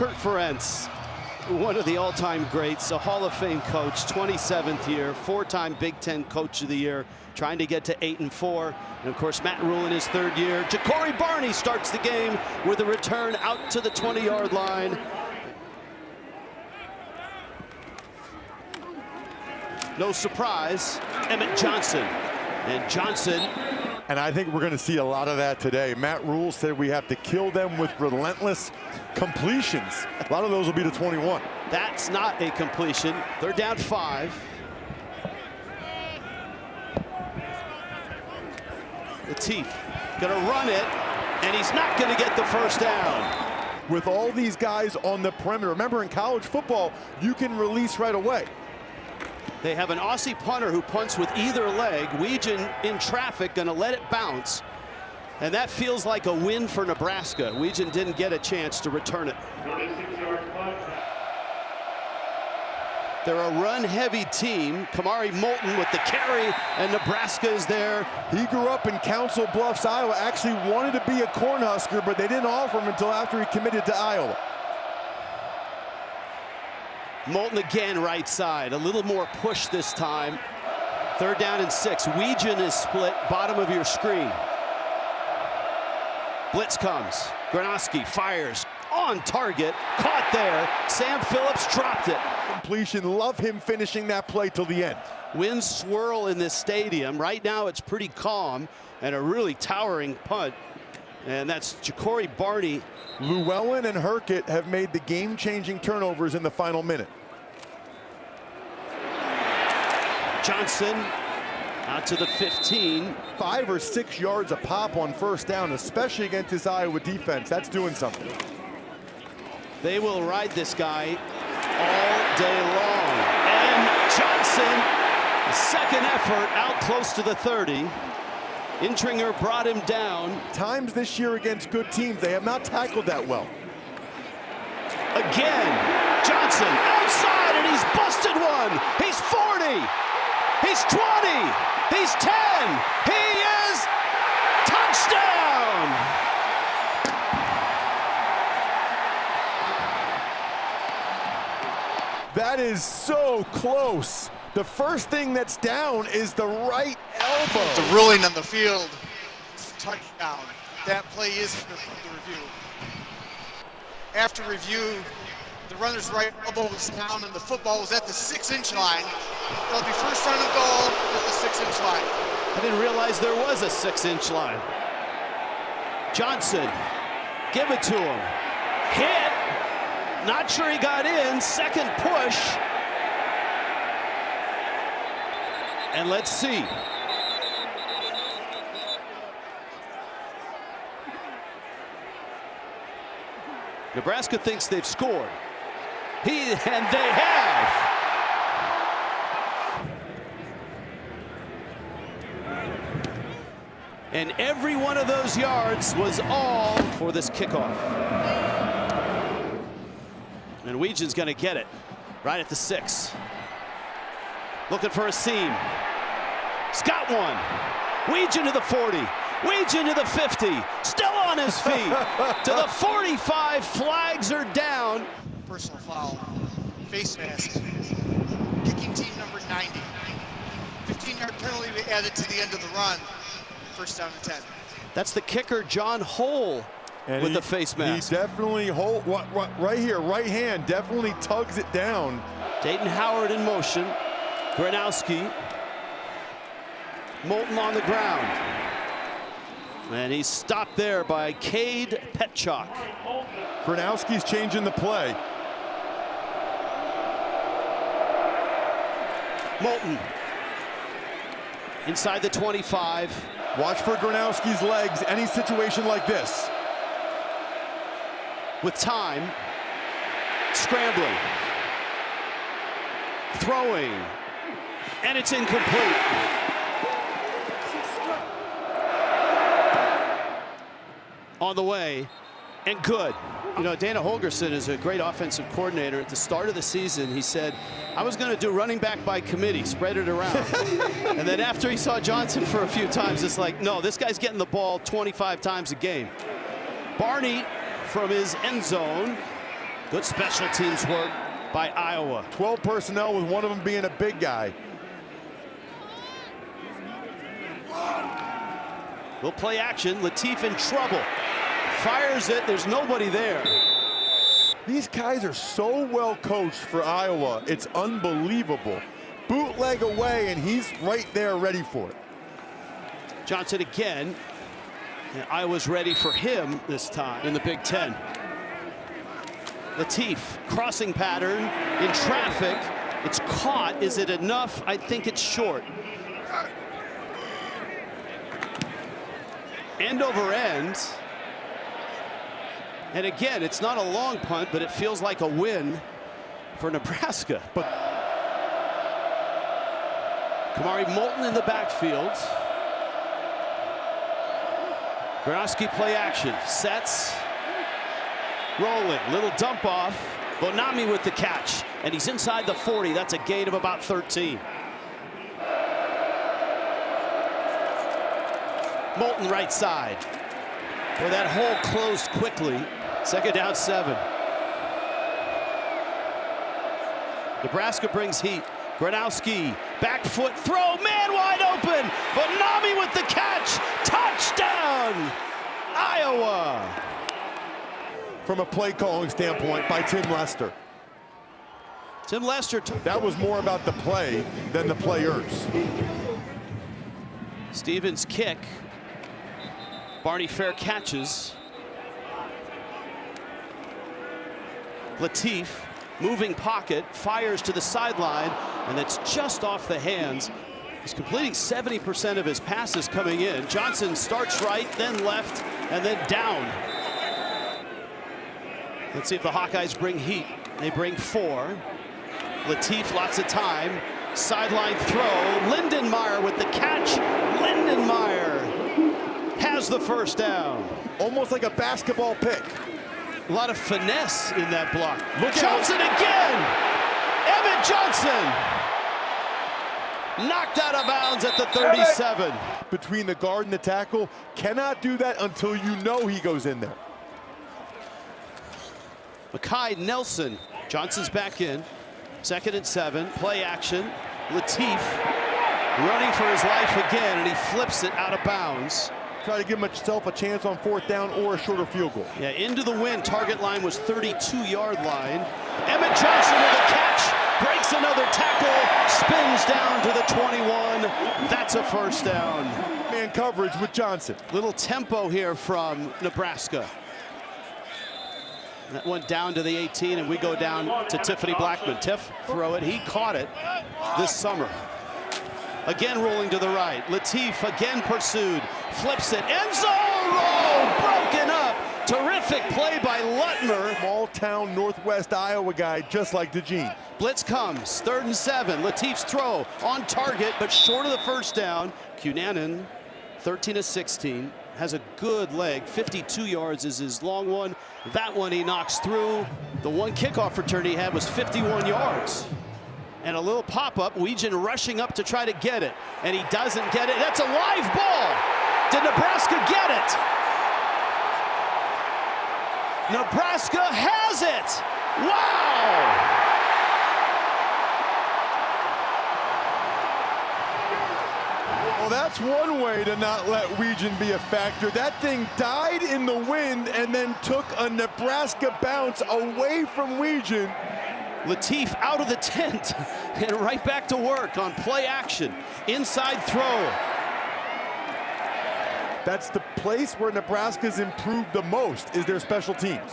Kurt Ferentz, one of the all-time greats, a Hall of Fame coach, 27th year, 4-time Big Ten Coach of the Year, trying to get to 8-4. And of course, Matt Rule in his 3rd year. Ja'Cory Barney starts the game with a return out to the 20-yard line. No surprise, Emmett Johnson. And Johnson. And I think we're going to see a lot of that today. Matt Rule said we have to kill them with relentless completions. A lot of those will be to 21. That's not a completion. They're down 5. Latif gonna run it, and he's not gonna get the first down. With all these guys on the perimeter, remember in college football, you can release right away. They have an Aussie punter who punts with either leg. Weegan in traffic, gonna let it bounce. And that feels like a win for Nebraska. Weegan didn't get a chance to return it. They're a run-heavy team. Kamari Moulton with the carry, and Nebraska is there. He grew up in Council Bluffs, Iowa. Actually wanted to be a Cornhusker, but they didn't offer him until after he committed to Iowa. Moulton again, right side. A little more push this time. 3rd down and 6. Weegan is split, bottom of your screen. Blitz comes. Gronowski fires. On target, caught there. Sam Phillips dropped it. Completion, love him finishing that play till the end. Winds swirl in this stadium. Right now it's pretty calm, and a really towering punt. And that's Ja'Cory Barney. Llewellyn and Herkett have made the game-changing turnovers in the final minute. Johnson out to the 15. 5 or 6 yards a pop on 1st down, especially against this Iowa defense. That's doing something. They will ride this guy all day long. And Johnson, second effort, out close to the 30. Intringer brought him down. Times this year against good teams, they have not tackled that well. Again, Johnson outside, and he's busted one. He's 40. He's 20. He's 10. He is touchdown. That is so close. The first thing that's down is the right elbow. The ruling on the field, touchdown. That play is for the review. After review, the runner's right elbow was down and the football was at the 6-inch line. It'll be first down and goal at the 6-inch line. I didn't realize there was a 6-inch line. Johnson, give it to him. Hit. Not sure he got in. Second push. And let's see. Nebraska thinks they've scored. And they have. And every one of those yards was all for this kickoff. And Weegan's gonna get it right at the 6. Looking for a seam. He's got one. Weegan to the 40. Weegan to the 50. Still on his feet. To the 45. Flags are down. Personal foul. Face mask. Kicking team number 90. 15-yard penalty added to the end of the run. First down and 10. That's the kicker, John Hole, and with the face mask. He definitely, right here, right hand, definitely tugs it down. Dayton Howard in motion. Gronowski. Moulton on the ground. And he's stopped there by Cade Petchak. Gronowski's changing the play. Moulton. Inside the 25. Watch for Gronowski's legs, any situation like this. With time. Scrambling. Throwing. And it's incomplete. On the way, and good. You know, Dana Holgerson is a great offensive coordinator. At the start of the season, he said, I was going to do running back by committee, spread it around. And then after he saw Johnson for a few times, it's like, no, this guy's getting the ball 25 times a game. Barney from his end zone. Good special teams work by Iowa. 12 personnel with one of them being a big guy. We'll play action. Latif in trouble. Fires it. There's nobody there. These guys are so well coached for Iowa. It's unbelievable. Bootleg away, and he's right there ready for it. Johnson again. And Iowa's ready for him this time in the Big Ten. Latif, crossing pattern in traffic. It's caught. Is it enough? I think it's short. End over end. And again, it's not a long punt, but it feels like a win for Nebraska. But Kamari Moulton in the backfield. Gronowski play action, sets, rolling, little dump off. Bonami with the catch, and he's inside the 40. That's a gain of about 13. Moulton right side. Well, that hole closed quickly. Second down 7. Nebraska brings heat. Gronowski, back foot throw, man wide open. Bonami with the catch. Touchdown, Iowa. From a play calling standpoint by Tim Lester. Tim Lester. That was more about the play than the players. Stevens kick. Barney Fair catches. Latif, moving pocket, fires to the sideline, and that's just off the hands. He's completing 70% of his passes coming in. Johnson starts right, then left, and then down. Let's see if the Hawkeyes bring heat. They bring 4. Latif, lots of time. Sideline throw. Lindenmeyer with the catch. Lindenmeyer has the first down. Almost like a basketball pick. A lot of finesse in that block. Look, Johnson again. Emmett Johnson knocked out of bounds at the 37. Between the guard and the tackle, cannot do that until you know he goes in there. Makai Nelson. Johnson's back in. 2nd and 7. Play action. Latif running for his life again, and he flips it out of bounds. Try to give himself a chance on 4th down or a shorter field goal. Yeah, into the wind. Target line was 32-yard line. Emmett Johnson with a catch. Breaks another tackle. Spins down to the 21. That's a first down. Man coverage with Johnson. Little tempo here from Nebraska. That one down to the 18, and we go down to Tiffany Blackman. Tiff, throw it. He caught it this summer. Again rolling to the right. Latif again pursued. Flips it. End zone roll. Broken up. Terrific play by Lutmer. Small town Northwest Iowa guy, just like DeGene. Blitz comes. 3rd and 7. Latif's throw on target, but short of the first down. Cunanan, 13 of 16. Has a good leg. 52 yards is his long one. That one he knocks through. The one kickoff return he had was 51 yards. And a little pop-up. Weegan rushing up to try to get it. And he doesn't get it. That's a live ball. Did Nebraska get it? Nebraska has it. Wow. Well, that's one way to not let Weegan be a factor. That thing died in the wind and then took a Nebraska bounce away from Weegan. Latif out of the tent and right back to work on play action. Inside throw. That's the place where Nebraska's improved the most, is their special teams.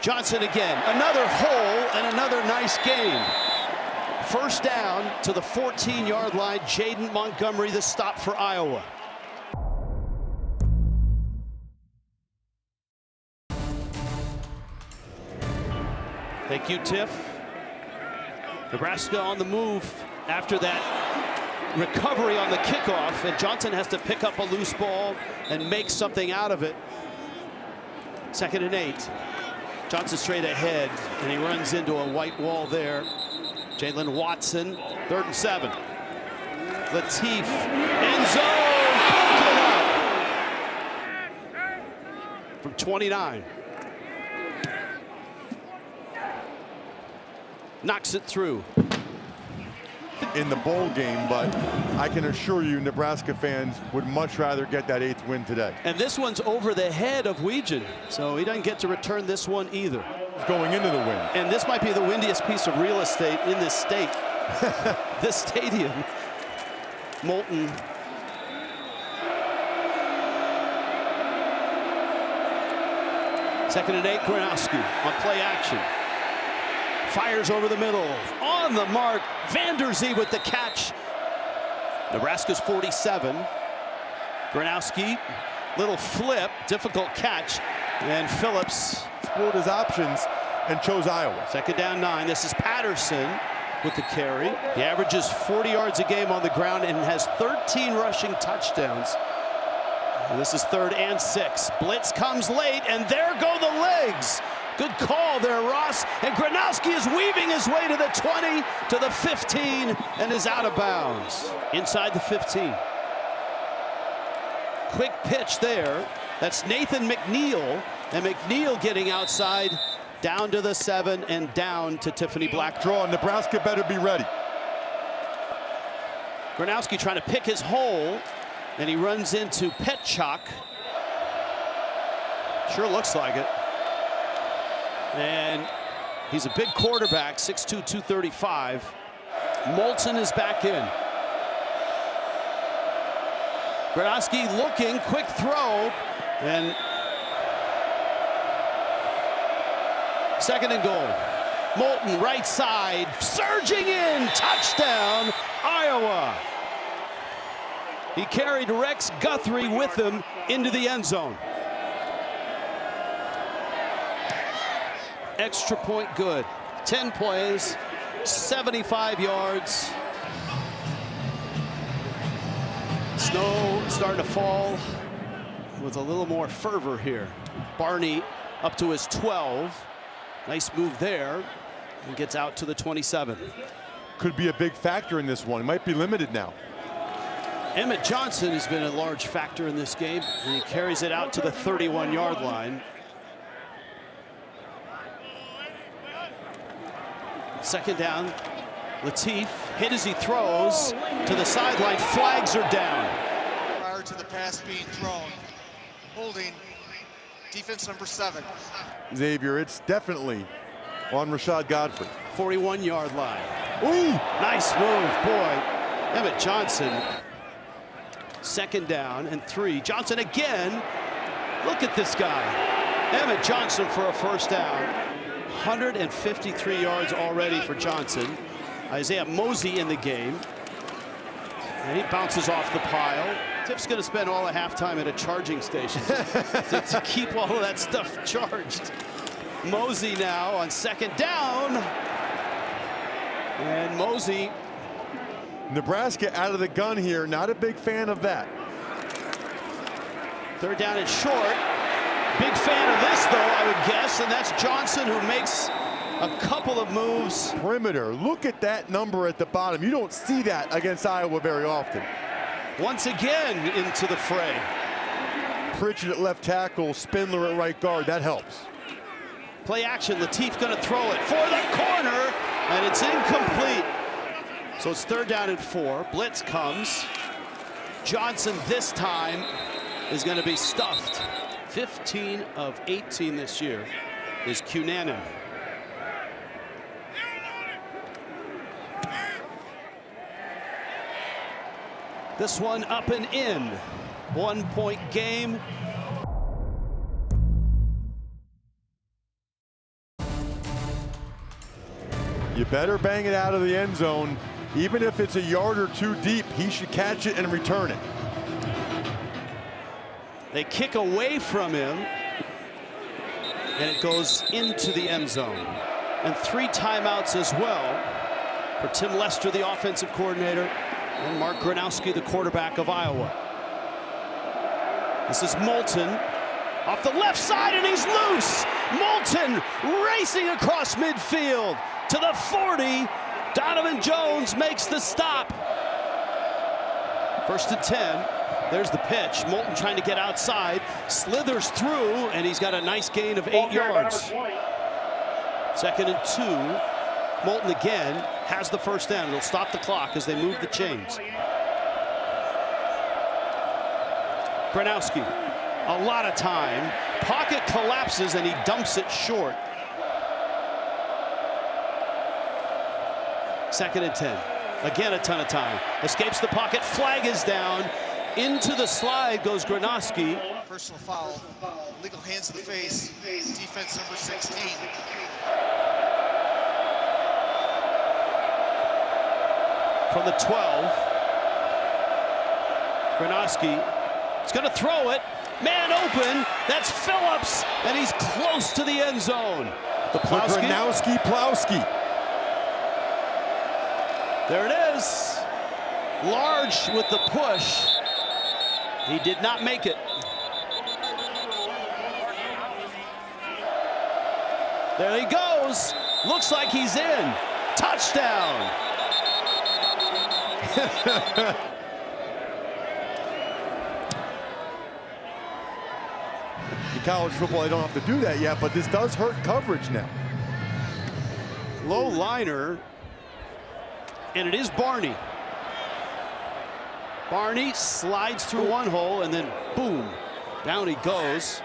Johnson again, another hole and another nice game. First down to the 14-yard line. Jaden Montgomery, the stop for Iowa. Thank you, Tiff. Nebraska on the move after that recovery on the kickoff, and Johnson has to pick up a loose ball and make something out of it. 2nd and 8. Johnson straight ahead, and he runs into a white wall there. Jalen Watson, 3rd and 7. Latif, end zone, broken up from 29. knocks it through. In the bowl game, but I can assure you Nebraska fans would much rather get that 8th win today. And this one's over the head of Weegen, so he doesn't get to return this one either. Going into the win. And this might be the windiest piece of real estate in this state. This stadium. Moulton. Second and 8, Gronowski on play action. Fires over the middle. On the mark, Vanderzee with the catch. Nebraska's 47. Gronowski, little flip, difficult catch. And Phillips explored his options and chose Iowa. Second down 9. This is Patterson with the carry. He averages 40 yards a game on the ground and has 13 rushing touchdowns. And this is 3rd and 6. Blitz comes late, and there go the legs. Good call there, Ross. And Gronowski is weaving his way to the 20, to the 15, and is out of bounds. Inside the 15. Quick pitch there. That's Nathan McNeil. And McNeil getting outside, down to the 7, and down to Tiffany Black. Draw. Nebraska better be ready. Gronowski trying to pick his hole, and he runs into Petchak. Sure looks like it. And he's a big quarterback, 6'2", 235. Moulton is back in. Gronowski looking, quick throw, and second and goal. Moulton right side, surging in, touchdown, Iowa. He carried Rex Guthrie with him into the end zone. Extra point good. 10 plays, 75 yards. Snow starting to fall with a little more fervor here. Barney up to his 12. Nice move there, and gets out to the 27. Could be a big factor in this one. It might be limited now. Emmett Johnson has been a large factor in this game, and he carries it out to the 31-yard line. Second down, Latif hit as he throws to the sideline. Flags are down. Prior to the pass being thrown, holding defense number 7. Xavier, it's definitely on Rashad Godfrey. 41-yard line. Ooh! Nice move, boy. Emmett Johnson. Second down and 3. Johnson again. Look at this guy. Emmett Johnson for a first down. 153 yards already for Johnson. Isaiah Mosey in the game. And he bounces off the pile. Tip's going to spend all of halftime at a charging station to keep all of that stuff charged. Mosey now on second down. And Mosey. Nebraska out of the gun here. Not a big fan of that. Third down and short. Big fan of this, though, I would guess, and that's Johnson, who makes a couple of moves. Perimeter. Look at that number at the bottom. You don't see that against Iowa very often. Once again into the fray. Pritchett at left tackle, Spindler at right guard. That helps. Play action. Latif going to throw it for the corner, and it's incomplete. So it's third down and 4. Blitz comes. Johnson this time is going to be stuffed. 15 of 18 this year is Cunanan. This one up and in. 1-point game. You better bang it out of the end zone. Even if it's a yard or 2 deep, he should catch it and return it. They kick away from him, and it goes into the end zone. And 3 timeouts as well for Tim Lester, the offensive coordinator, and Mark Gronowski, the quarterback of Iowa. This is Moulton off the left side, and he's loose. Moulton racing across midfield to the 40. Donovan Jones makes the stop. First and 10. There's the pitch. Moulton trying to get outside, slithers through, and he's got a nice gain of 8 yards. Second and 2. Moulton again has the first down. It'll stop the clock as they move the chains. Gronowski, a lot of time. Pocket collapses and he dumps it short. 2nd and 10. Again, a ton of time. Escapes the pocket. Flag is down. Into the slide goes Gronowski. Personal foul. Legal hands to the face. Defense number 16. From the 12. Gronowski is going to throw it. Man open. That's Phillips. And he's close to the end zone. The Gronowski. There it is. Large with the push. He did not make it. There he goes. Looks like he's in. Touchdown. In college football, they don't have to do that yet, but this does hurt coverage now. Low liner. And it is Barney. Barney slides through one hole and then boom, down he goes.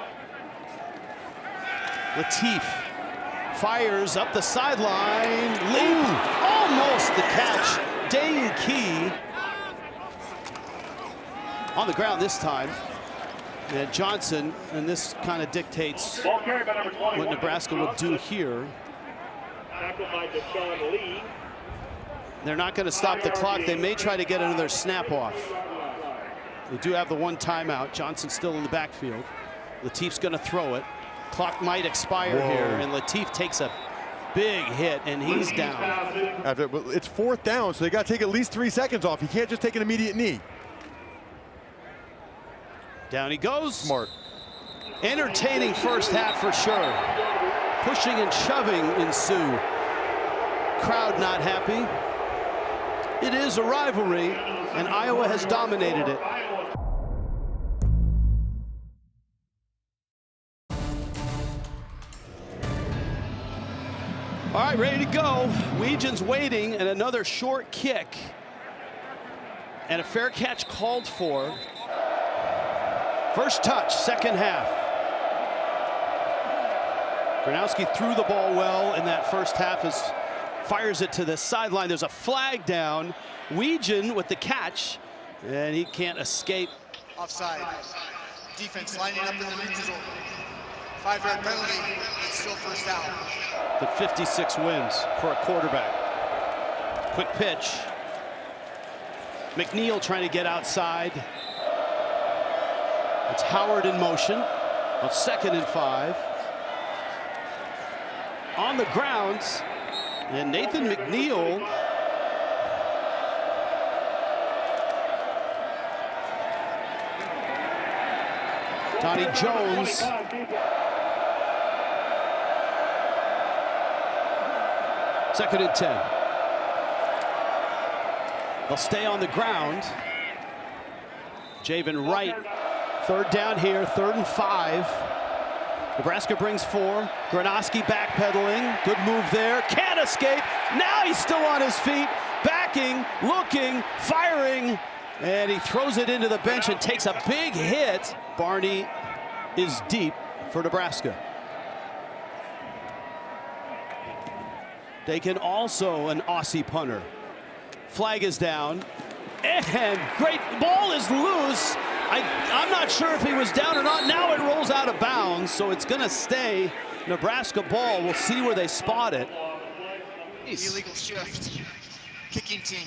Latif fires up the sideline. Leap, almost the catch. Dane Key on the ground this time. And Johnson, and this kind of dictates what Nebraska will do here. They're not going to stop the clock. They may try to get another snap off. They do have the one timeout. Johnson's still in the backfield. Latif's going to throw it. Clock might expire here, and Latif takes a big hit, and he's down. It's 4th down, so they got to take at least 3 seconds off. You can't just take an immediate knee. Down he goes. Smart. Entertaining first half for sure. Pushing and shoving ensue. Crowd not happy. It is a rivalry, and Iowa has dominated it. All right, ready to go. Weejan's waiting, and another short kick. And a fair catch called for. First touch, 2nd half. Gronowski threw the ball well in that first half as fires it to the sideline. There's a flag down. Weejan with the catch, and he can't escape. Offside. Defense lining up in the neutral zone. 5-yard penalty. It's still first down. The 56 wins for a quarterback. Quick pitch. McNeil trying to get outside. It's Howard in motion on 2nd and 5. On the ground, and Nathan McNeil Donnie Jones. Second and 10. They'll stay on the ground. Javen Wright, 3rd down here, 3rd and 5. Nebraska brings 4. Gronowski backpedaling. Good move there. Can't escape. Now he's still on his feet. Backing, looking, firing. And he throws it into the bench and takes a big hit. Barney is deep for Nebraska. Dakin also an Aussie punter. Flag is down. And great ball is loose. I'm not sure if he was down or not. Now it rolls out of bounds, so it's going to stay Nebraska ball. We'll see where they spot it. Illegal shift. Kicking team.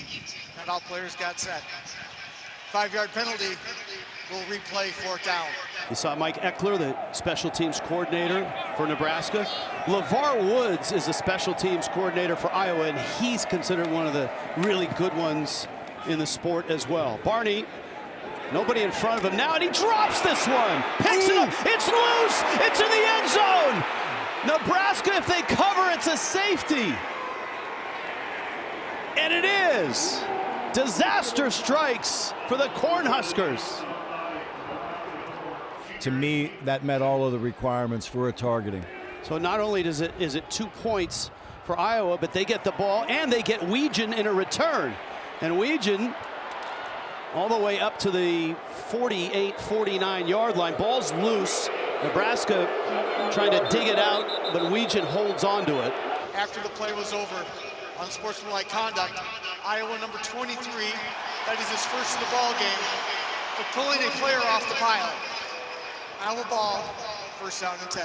And all players got set. 5-yard penalty. Will replay 4th down. You saw Mike Eckler, the special teams coordinator for Nebraska. LeVar Woods is the special teams coordinator for Iowa, and he's considered one of the really good ones in the sport as well. Barney, nobody in front of him now, and he drops this one. Picks it up. It's loose. It's in the end zone. Nebraska, if they cover, it's a safety. And it is. Disaster strikes for the Cornhuskers. To me, that met all of the requirements for a targeting. So not only is it 2 points for for Iowa, but they get the ball and they get Weegen in a return. And Weegen all the way up to the 48-49 yard line. Ball's loose. Nebraska trying to dig it out, but Weegen holds on to it. After the play was over, unsportsmanlike conduct, Iowa number 23, that is his first of the ball game, for pulling a player off the pile. Iowa ball, first down and 10.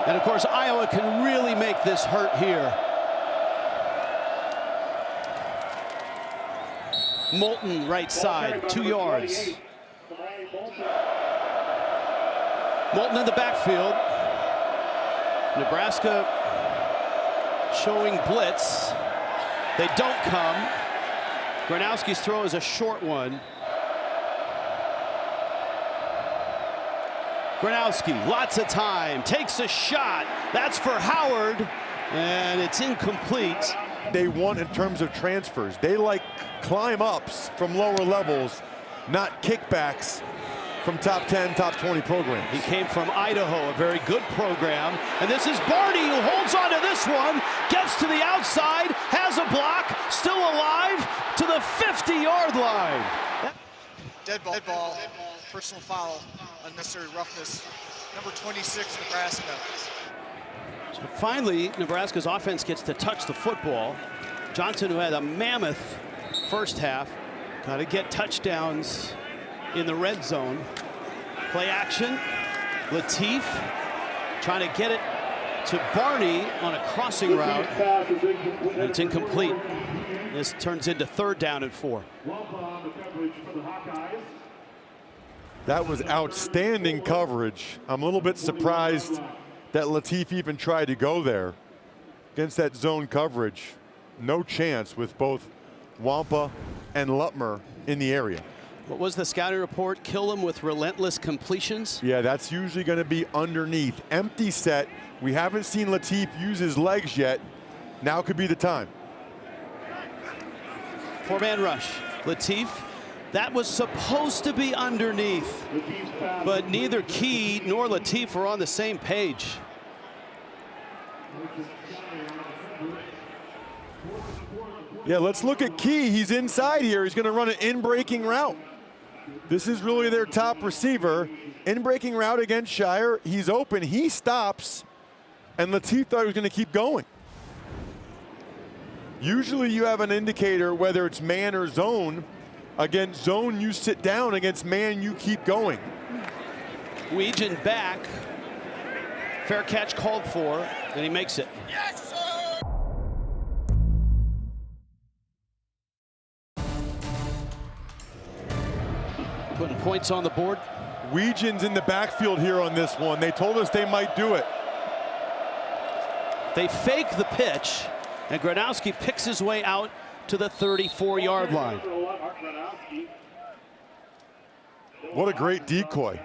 And of course, Iowa can really make this hurt here. Moulton right side, 2 yards. Moulton in the backfield. Nebraska showing blitz. They don't come. Gronowski's throw is a short one. Gronowski, lots of time, takes a shot. That's for Howard, and it's incomplete. They want in terms of transfers. They like climb ups from lower levels, not kickbacks from top 10, top 20 programs. He came from Idaho, a very good program. And this is Barney who holds on to this one, gets to the outside, has a block, still alive to the 50-yard line. Dead ball, personal foul, unnecessary roughness. Number 26, Nebraska. So finally, Nebraska's offense gets to touch the football. Johnson, who had a mammoth first half, got to get touchdowns in the red zone. Play action. Latif trying to get it to Barney on a crossing route. And it's incomplete. This turns into 3rd down and 4. That was outstanding coverage. I'm a little bit surprised that Latif even tried to go there against that zone coverage. No chance with both Wampa and Lutmer in the area. What was the scouting report? Kill him with relentless completions? Yeah, that's usually going to be underneath. Empty set. We haven't seen Latif use his legs yet. Now could be the time. 4-man rush. Latif, that was supposed to be underneath, but neither Key nor Latif were on the same page. Yeah, let's look at Key. He's inside here. He's going to run an in-breaking route. This is really their top receiver. In-breaking route against Shire. He's open. He stops, and Latif thought he was going to keep going. Usually you have an indicator whether it's man or zone. Against zone, you sit down. Against man, you keep going. Weegen back. Fair catch called for, and he makes it. Yes, sir! Putting points on the board. Weegen's in the backfield here on this one. They told us they might do it. They fake the pitch, and Gronowski picks his way out to the 34-yard line. What a great decoy.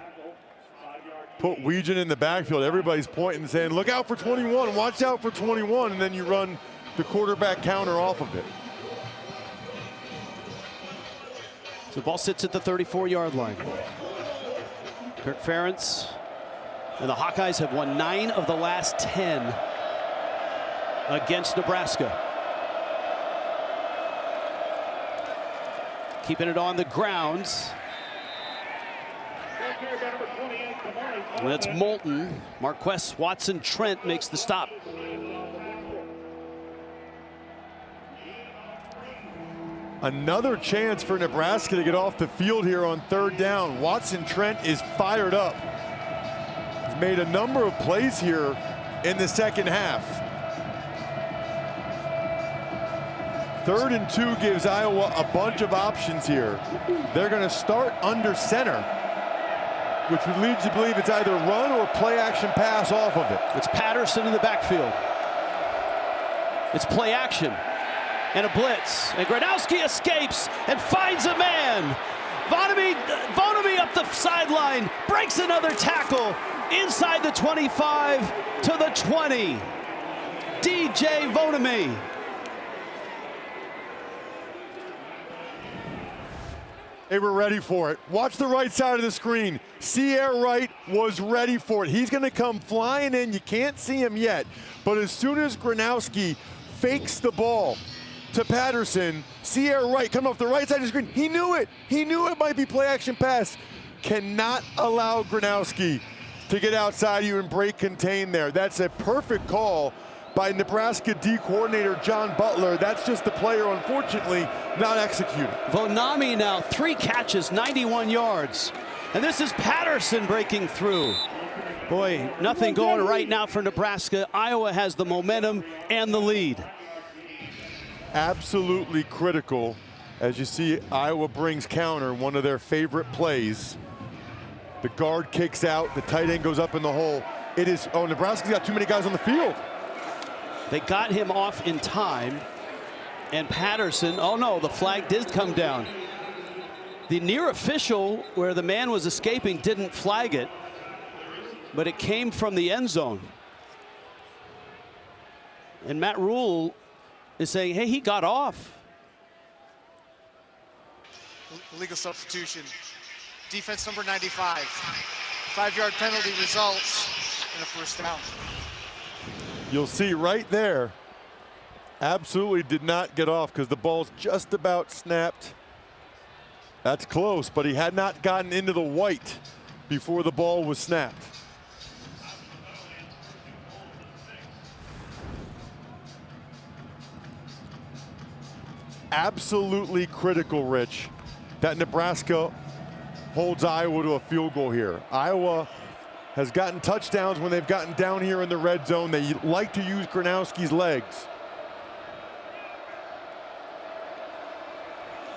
Put Weegen in the backfield. Everybody's pointing and saying, look out for 21, watch out for 21, and then you run the quarterback counter off of it. So the ball sits at the 34-yard line. Kirk Ferentz and the Hawkeyes have won 9 of the last 10 against Nebraska. Keeping it on the ground. And that's Moulton. Marquess Watson Trent makes the stop. Another chance for Nebraska to get off the field here on 3rd down. Watson Trent is fired up. He's made a number of plays here in the second half. 3rd and 2 gives Iowa a bunch of options here. They're going to start under center, which would lead you to believe it's either run or play action pass off of it. It's Patterson in the backfield. It's play action and a blitz. And Gronowski escapes and finds a man. Vonamy up the sideline, breaks another tackle inside the 25 to the 20. DJ Vonamy. They were ready for it. Watch the right side of the screen. Sierra Wright was ready for it. He's going to come flying in. You can't see him yet. But as soon as Gronowski fakes the ball to Patterson, Sierra Wright coming off the right side of the screen. He knew it. He knew it might be play action pass. Cannot allow Gronowski to get outside you and break contain there. That's a perfect call by Nebraska D coordinator John Butler. That's just the player, unfortunately, not executing. Vonami now 3 catches, 91 yards. And this is Patterson breaking through. Boy, nothing going right now for Nebraska. Iowa has the momentum and the lead. Absolutely critical. As you see, Iowa brings counter, one of their favorite plays. The guard kicks out, the tight end goes up in the hole. It is, oh, Nebraska's got too many guys on the field. They got him off in time, and Patterson, oh no, the flag did come down. The near official, where the man was escaping, didn't flag it, but it came from the end zone. And Matt Rule is saying, hey, he got off. Legal substitution. Defense number 95. 5-yard penalty results in a first down. You'll see right there, absolutely did not get off because the ball's just about snapped. That's close, but he had not gotten into the white before the ball was snapped. Absolutely critical, Rich, that Nebraska holds Iowa to a field goal here. Iowa has gotten touchdowns when they've gotten down here in the red zone. They like to use Gronowski's legs.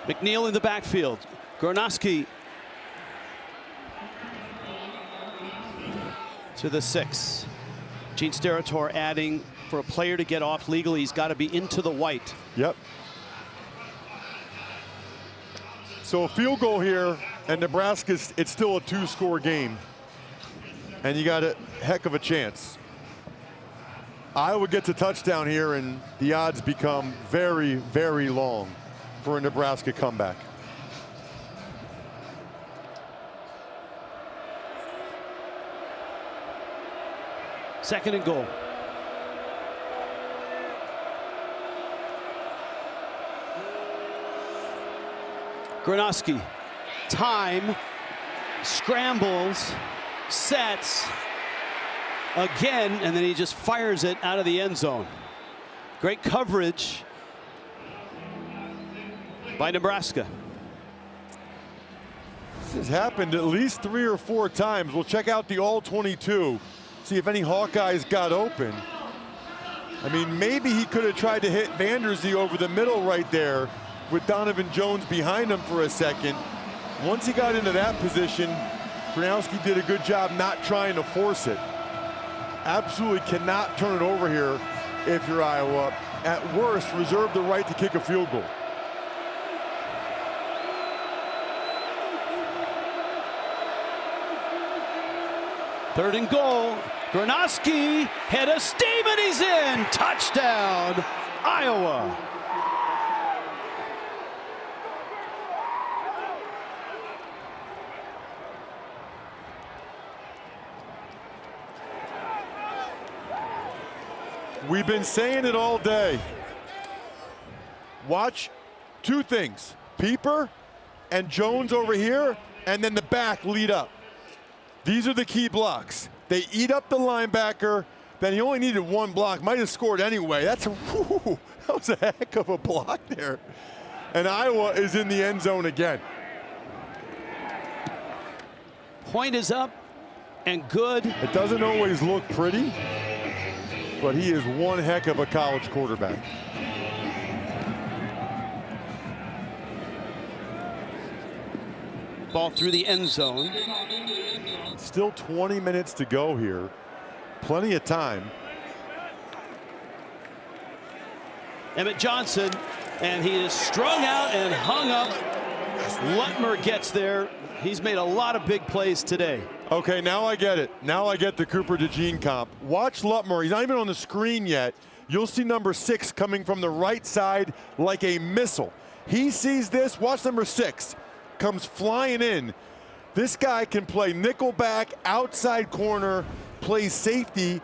McNeil in the backfield. Gronowski to the 6. Gene Steratore adding, for a player to get off legally, he's got to be into the white. Yep. So a field goal here, and Nebraska's, it's still a 2-score game. And you got a heck of a chance. Iowa gets a touchdown here, and the odds become very, very long for a Nebraska comeback. Second and goal. Gronowski, time, scrambles, sets again, and then he just fires it out of the end zone. Great coverage by Nebraska. This has happened at least 3 or 4 times. We'll check out the all-22, see if any Hawkeyes got open. I mean, maybe he could have tried to hit Vanderzee over the middle right there with Donovan Jones behind him for a second. Once he got into that position, Gronowski did a good job not trying to force it. Absolutely cannot turn it over here if you're Iowa. At worst, reserve the right to kick a field goal. Third and goal. Gronowski, head of steam, and he's in. Touchdown, Iowa. We've been saying it all day. Watch 2 things. Pieper and Jones over here, and then the back lead up. These are the key blocks. They eat up the linebacker, then he only needed 1 block. Might have scored anyway. That was a heck of a block there. And Iowa is in the end zone again. Point is up and good. It doesn't always look pretty, but he is one heck of a college quarterback. Ball through the end zone. Still 20 minutes to go here. Plenty of time. Emmett Johnson, and he is strung out and hung up. Lutmer gets there. He's made a lot of big plays today. Okay, now I get it. Now I get the Cooper DeJean comp. Watch Lutmer. He's not even on the screen yet. You'll see number 6 coming from the right side like a missile. He sees this. Watch number 6. comes flying in. This guy can play nickelback, outside corner, plays safety.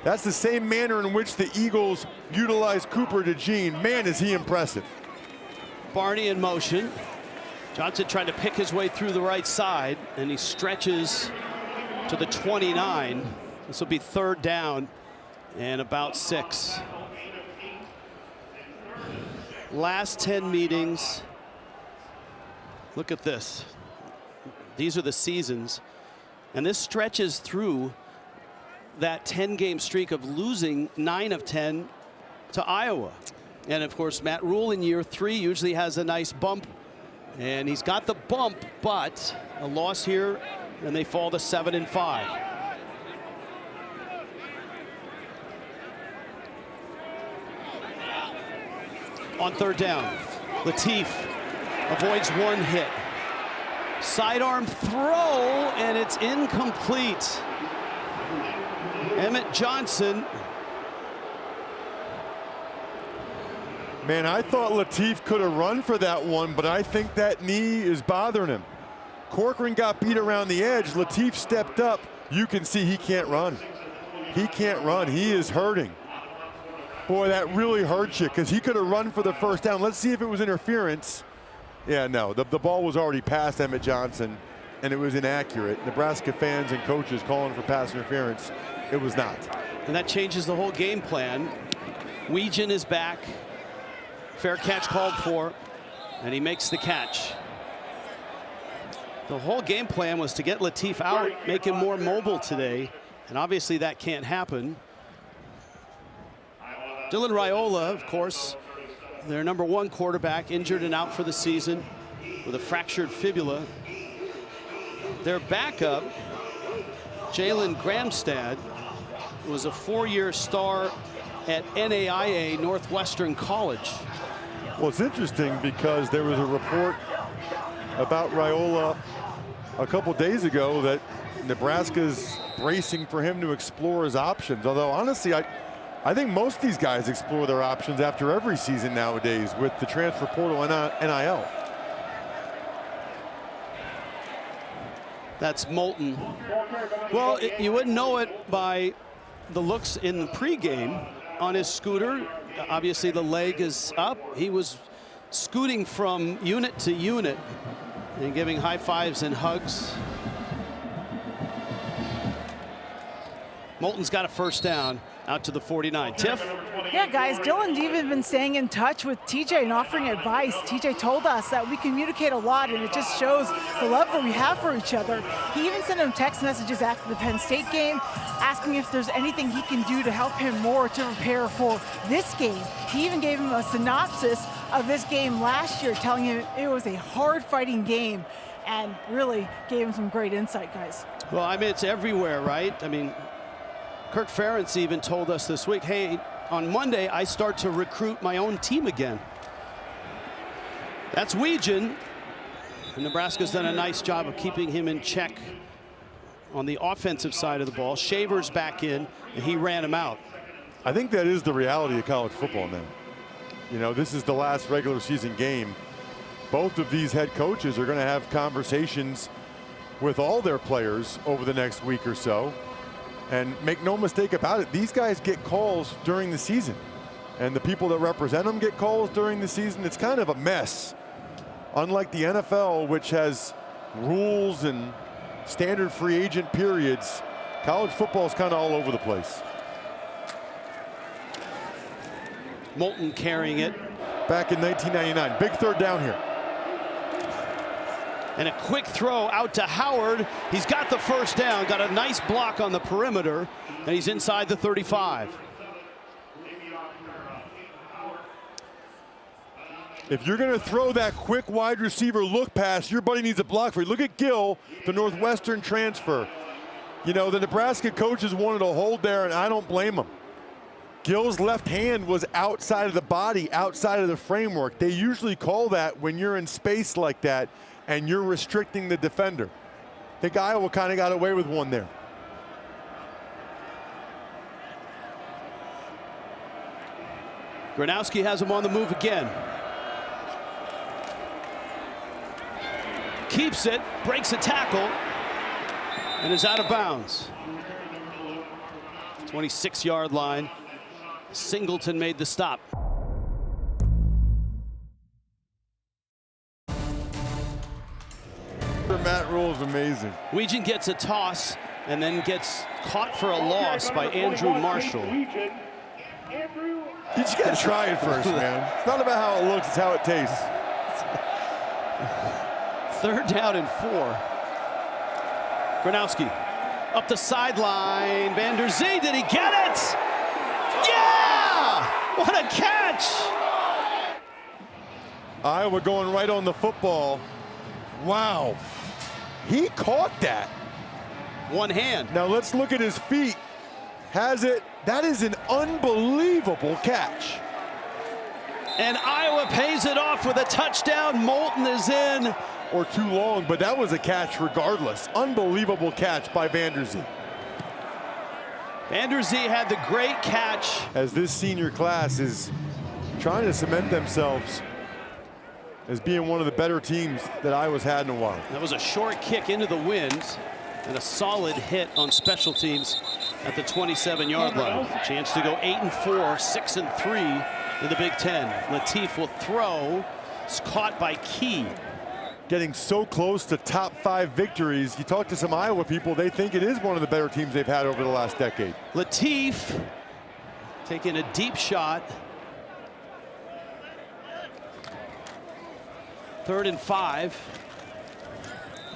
That's the same manner in which the Eagles utilize Cooper DeJean. Man, is he impressive. Barney in motion. Johnson trying to pick his way through the right side, and he stretches to the 29. This will be 3rd down and about 6. Last 10 meetings. Look at this. These are the seasons, and this stretches through that 10-game streak of losing 9 of 10 to Iowa. And of course, Matt Rule in year 3 usually has a nice bump, and he's got the bump, but a loss here, and they fall to 7-5. On 3rd down, Latif avoids 1 hit. Sidearm throw, and it's incomplete. Emmett Johnson. Man, I thought Latif could have run for that one, but I think that knee is bothering him. Corcoran got beat around the edge. Latif stepped up. You can see he can't run. He can't run. He is hurting. Boy, that really hurts you, because he could have run for the 1st down. Let's see if it was interference. Yeah, no, the ball was already past Emmett Johnson, and it was inaccurate. Nebraska fans and coaches calling for pass interference. It was not. And that changes the whole game plan. Weegan is back. Fair catch called for, and he makes the catch. The whole game plan was to get Latif out, make him more mobile today, and obviously that can't happen. Dylan Raiola, of course, their #1 quarterback, injured and out for the season with a fractured fibula. Their backup, Jalen Gramstad, was a 4-year star at NAIA Northwestern College. Well, it's interesting because there was a report about Raiola a couple days ago that Nebraska's bracing for him to explore his options. Although, honestly, I think most of these guys explore their options after every season nowadays with the transfer portal and NIL. That's Moulton. Well, you wouldn't know it by the looks in the pregame on his scooter. Obviously, the leg is up. He was scooting from unit to unit and giving high fives and hugs. Moulton's got a 1st down out to the 49. Tiff? Yeah, guys, Dylan's even been staying in touch with TJ and offering advice. TJ told us that we communicate a lot, and it just shows the love that we have for each other. He even sent him text messages after the Penn State game, asking if there's anything he can do to help him more to prepare for this game. He even gave him a synopsis of this game last year, telling him it was a hard-fighting game, and really gave him some great insight, guys. Well, I mean, it's everywhere, right? I mean, Kirk Ferentz even told us this week, hey, on Monday, I start to recruit my own team again. That's Weegan. And Nebraska's done a nice job of keeping him in check on the offensive side of the ball. Shaver's back in, and he ran him out. I think that is the reality of college football now. You know, this is the last regular season game. Both of these head coaches are going to have conversations with all their players over the next week or so. And make no mistake about it, these guys get calls during the season. And the people that represent them get calls during the season. It's kind of a mess. Unlike the NFL, which has rules and standard free agent periods, college football is kind of all over the place. Moulton carrying it. Back in 1999. Big 3rd down here. And a quick throw out to Howard. He's got the 1st down, got a nice block on the perimeter, and he's inside the 35. If you're going to throw that quick wide receiver look pass, your buddy needs a block for you. Look at Gill, the Northwestern transfer. You know, the Nebraska coaches wanted to hold there, and I don't blame them. Gill's left hand was outside of the body, outside of the framework. They usually call that when you're in space like that and you're restricting the defender. I think Iowa kind of got away with one there. Gronowski has him on the move again. keeps it, breaks a tackle, and is out of bounds. 26-yard line. Singleton made the stop. Matt Rule is amazing. Weejan gets a toss and then gets caught for a loss by Andrew Marshall. You just gotta try it first, man. It's not about how it looks, it's how it tastes. 3rd down and 4. Gronowski up the sideline. Van der Zee, did he get it? Yeah! What a catch! Iowa going right on the football. Wow. He caught that. One hand. Now let's look at his feet. Has it? That is an unbelievable catch. And Iowa pays it off with a touchdown. Moulton is in. Or too long, but that was a catch regardless. Unbelievable catch by Van der Zee. Van der Zee had the great catch. As this senior class is trying to cement themselves as being one of the better teams that Iowa's had in a while. That was a short kick into the wind and a solid hit on special teams at the 27-yard line. Chance to go 8-4, 6-3 in the Big Ten. Latif will throw. It's caught by Key. Getting so close to top 5 victories. You talk to some Iowa people, they think it is one of the better teams they've had over the last decade. Latif taking a deep shot. 3rd and 5.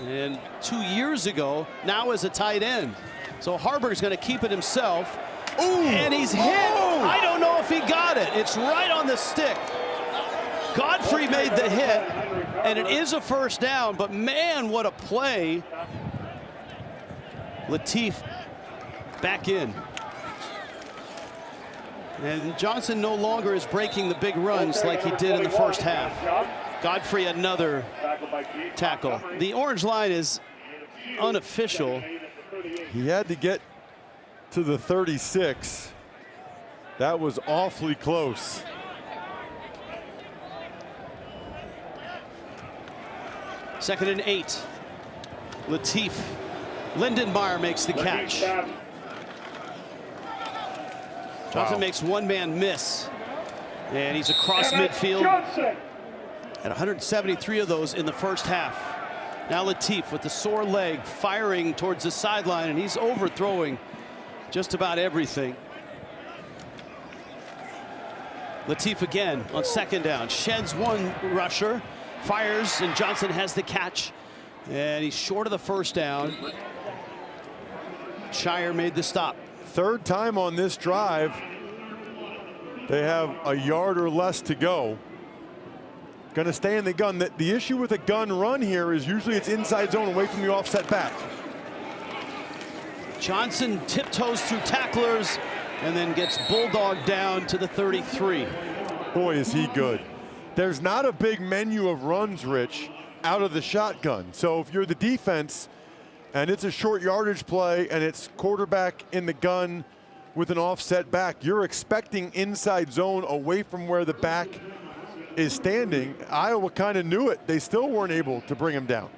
And 2 years ago, now as a tight end. So Harburg's going to keep it himself. Ooh. And he's hit. Oh. I don't know if he got it. It's right on the stick. Godfrey made the hit, and it is a 1st down, but man, what a play. Latif back in. And Johnson no longer is breaking the big runs like he did in the 1st half. Godfrey another tackle. The orange line is unofficial. He had to get to the 36. That was awfully close. 2nd and 8. Latif. Lindenmeyer makes the catch. Johnson makes one-man miss. And he's across midfield. At 173 of those in the 1st half. Now Latif with the sore leg firing towards the sideline, and he's overthrowing just about everything. Latif again on 2nd down. Sheds one rusher. Fires, and Johnson has the catch, and he's short of the 1st down. Shire made the stop. 3rd time on this drive. They have a yard or less to go. Going to stay in the gun. The issue with a gun run here is usually it's inside zone away from the offset back. Johnson tiptoes through tacklers and then gets bulldogged down to the 33. Boy, is he good. There's not a big menu of runs, Rich, out of the shotgun. So if you're the defense and it's a short yardage play and it's quarterback in the gun with an offset back, you're expecting inside zone away from where the back is standing. Iowa kind of knew it. They still weren't able to bring him down.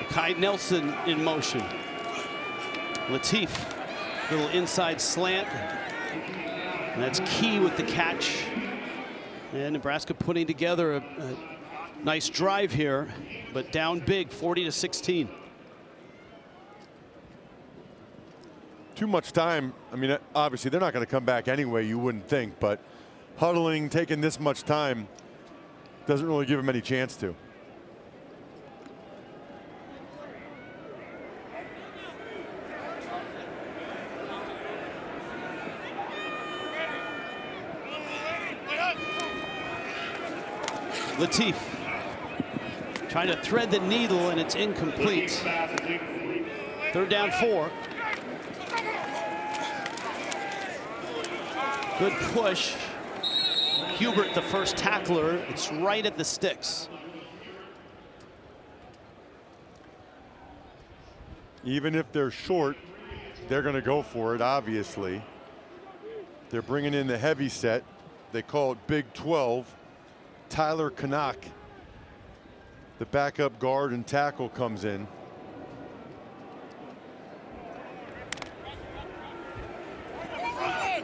Kai Nelson in motion. Latif, little inside slant. And that's Key with the catch. And Nebraska putting together a nice drive here, but down big, 40-16. Too much time. I mean, obviously they're not going to come back anyway, you wouldn't think, but huddling, taking this much time doesn't really give them any chance to. Latif trying to thread the needle, and it's incomplete. 3rd down 4. Good push. Hubert, the 1st tackler. It's right at the sticks. Even if they're short, they're going to go for it, obviously. They're bringing in the heavy set. They call it Big 12. Tyler Canuck, the backup guard and tackle, comes in.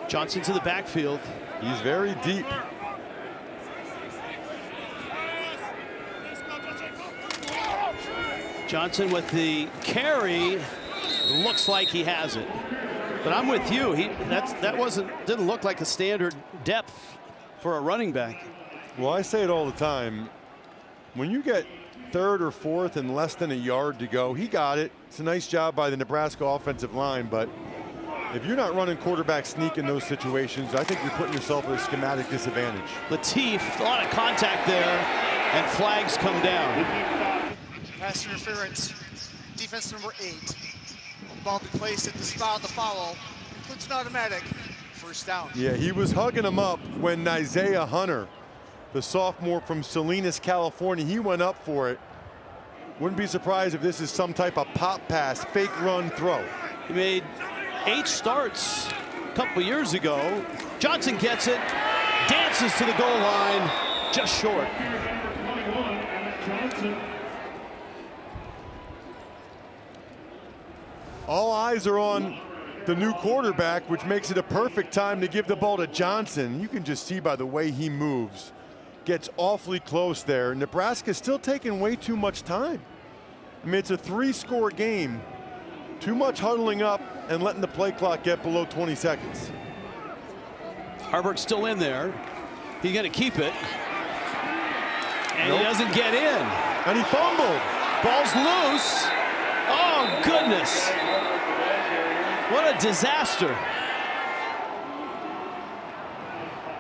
Johnson's in the backfield. He's very deep. Johnson with the carry. Looks like he has it. But I'm with you. Didn't look like a standard depth for a running back. Well, I say it all the time. When you get third or fourth and less than a yard to go, he got it. It's a nice job by the Nebraska offensive line, but if you're not running quarterback sneak in those situations, I think you're putting yourself at a schematic disadvantage. Latif, a lot of contact there, and flags come down. Pass interference, defense number 8. Ball be placed at the spot of the foul. Includes an automatic first down. Yeah, he was hugging him up when Isaiah Hunter, the sophomore from Salinas, California, he went up for it. Wouldn't be surprised if this is some type of pop pass, fake run throw. He made 8 starts a couple years ago. Johnson gets it, dances to the goal line, just short. All eyes are on the new quarterback, which makes it a perfect time to give the ball to Johnson. You can just see by the way he moves. Gets awfully close there. Nebraska's still taking way too much time. I mean, it's a 3-score game. Too much huddling up and letting the play clock get below 20 seconds. Harburg's still in there. He's going to keep it. And Nope. He doesn't get in. And he fumbled. Ball's loose. Oh, goodness. What a disaster.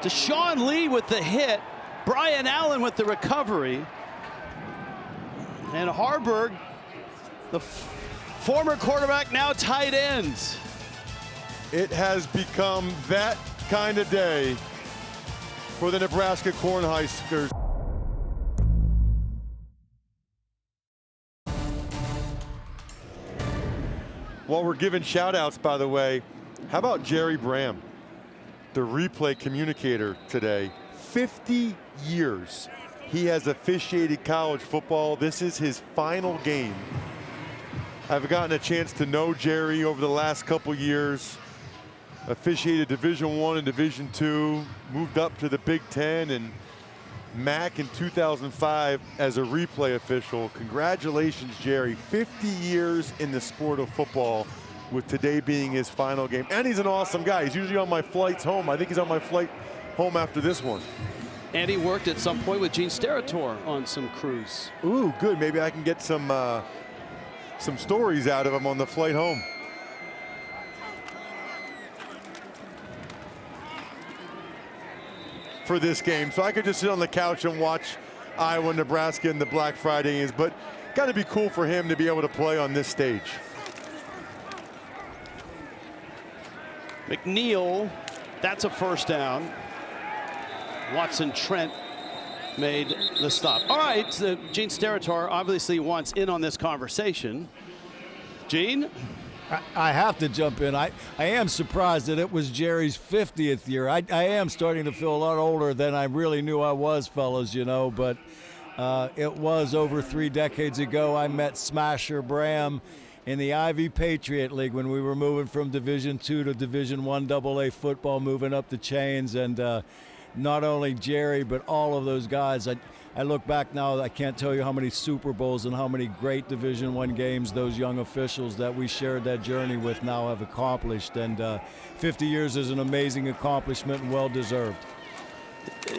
Deshaun Lee with the hit. Brian Allen with the recovery. And Harburg, the former quarterback, now tight end. It has become that kind of day for the Nebraska Cornhuskers. While we're giving shout outs, by the way, how about Jerry Bram, the replay communicator today? 50 years he has officiated college football. This is his final game. I've gotten a chance to know Jerry over the last couple years. Officiated Division I and Division II, moved up to the Big Ten and MAC in 2005 as a replay official. Congratulations, Jerry. 50 years in the sport of football, with today being his final game. And he's an awesome guy. He's usually on my flights home. I think he's on my flight home after this one. And he worked at some point with Gene Steratore on some crews. Ooh, good. Maybe I can get some stories out of him on the flight home. For this game, so I could just sit on the couch and watch Iowa, Nebraska in the Black Friday games, but got to be cool for him to be able to play on this stage. McNeil, that's a first down. Watson Trent made the stop. All right, Gene Steratore obviously wants in on this conversation. Gene? I have to jump in. I am surprised that it was Jerry's 50th year. I am starting to feel a lot older than I really knew I was, fellas, you know, but it was over 3 decades ago. I met Smasher Bram in the Ivy Patriot League when we were moving from Division II to Division I AA football, moving up the chains. And not only Jerry, but all of those guys. I look back now, I can't tell you how many Super Bowls and how many great Division I games those young officials that we shared that journey with now have accomplished. And 50 years is an amazing accomplishment and well-deserved.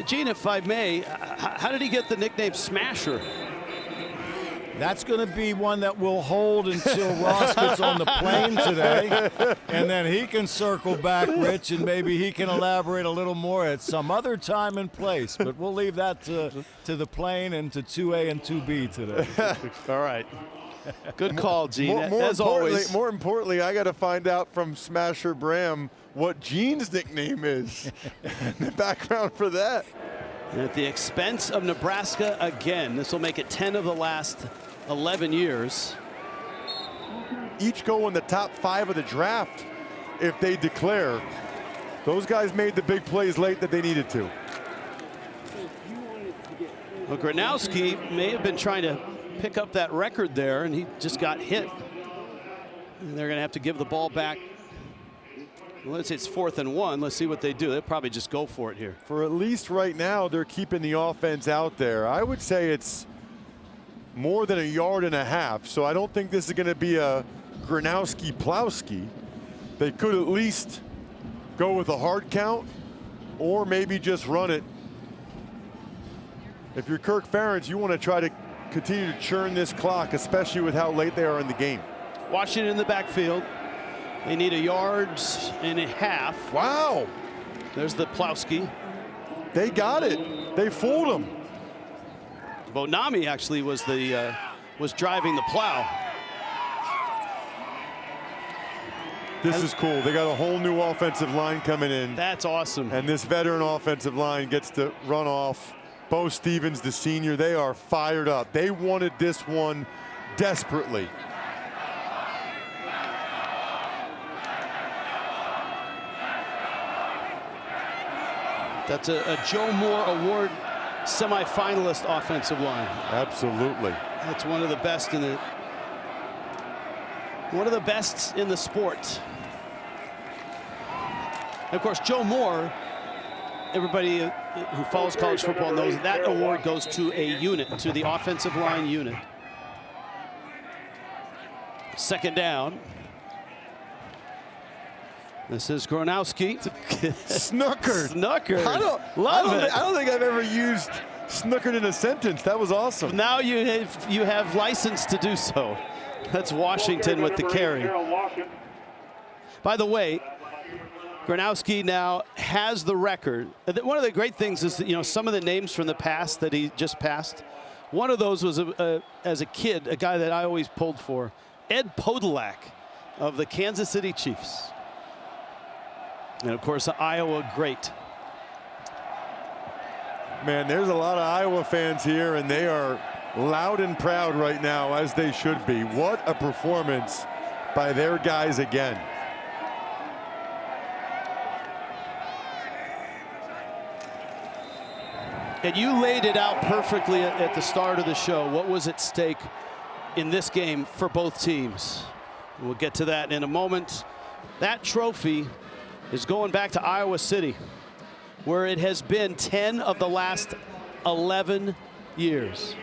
Gene, if I may, how did he get the nickname Smasher? That's going to be one that we'll hold until Ross gets on the plane today, and then he can circle back, Rich, and maybe he can elaborate a little more at some other time and place. But we'll leave that to the plane and to 2A and 2B today. All right. Good call, Gene. As always. More importantly, I got to find out from Smasher Bram what Gene's nickname is. The background for that. And at the expense of Nebraska again. This will make it 10 of the last 11 years. Each go in the top 5 of the draft if they declare. Those guys made the big plays late that they needed to. Well, Gronowski may have been trying to pick up that record there, and he just got hit. And they're going to have to give the ball back. Well, let's say it's 4th and 1. Let's see what they do. They'll probably just go for it here. For at least right now, they're keeping the offense out there. I would say it's more than 1.5 yards, so I don't think this is going to be a Gronowski-Plowski. They could at least go with a hard count or maybe just run it. If you're Kirk Ferentz, you want to try to continue to churn this clock, especially with how late they are in the game. Washington in the backfield. They need 1.5 yards. Wow. There's the Plowski. They got it. They fooled him. Bonami actually was driving the plow. This is cool. They got a whole new offensive line coming in. That's awesome. And this veteran offensive line gets to run off. Bo Stevens, the senior, they are fired up. They wanted this one desperately. That's a Joe Moore Award semifinalist offensive line. Absolutely. That's one of the best in the sport. And of course, Joe Moore, everybody who follows college football knows that award goes to a unit, to the offensive line unit. 2nd down. This is Gronowski. Snookered. Snookered. I don't think I've ever used snookered in a sentence. That was awesome. Now you have license to do so. That's Washington with the carry. By the way, Gronowski now has the record. One of the great things is that, you know, some of the names from the past that he just passed. One of those was, as a kid, a guy that I always pulled for, Ed Podolak of the Kansas City Chiefs. And of course, Iowa great. Man, there's a lot of Iowa fans here, and they are loud and proud right now, as they should be. What a performance by their guys again. And you laid it out perfectly at the start of the show. What was at stake in this game for both teams? We'll get to that in a moment. That trophy is going back to Iowa City, where it has been 10 of the last 11 years.